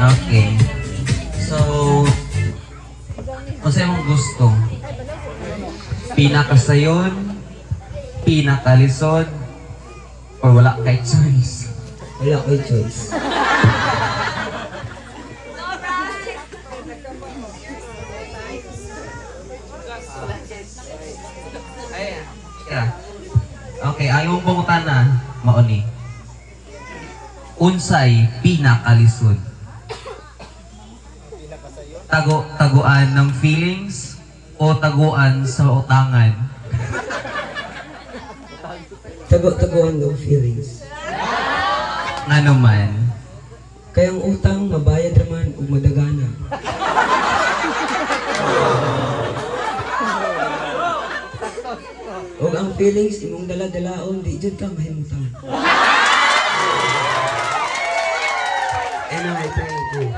Okay. So, kung sa'yo mong gusto, pinakasayon, pinakalisod, or wala kay choice? Wala ko'y choice. Yeah. Okay, ayaw mong pangutan na, mauni. Unsay pinakalisod? Taguan ng feelings o taguan sa utangan? Tago-taguan ng feelings. Nga naman. Kaya ang utang, mabayad naman ug madagana. O ang feelings, imong dala-dalaon, di dyan ka mahimutang. Anyway, thank you.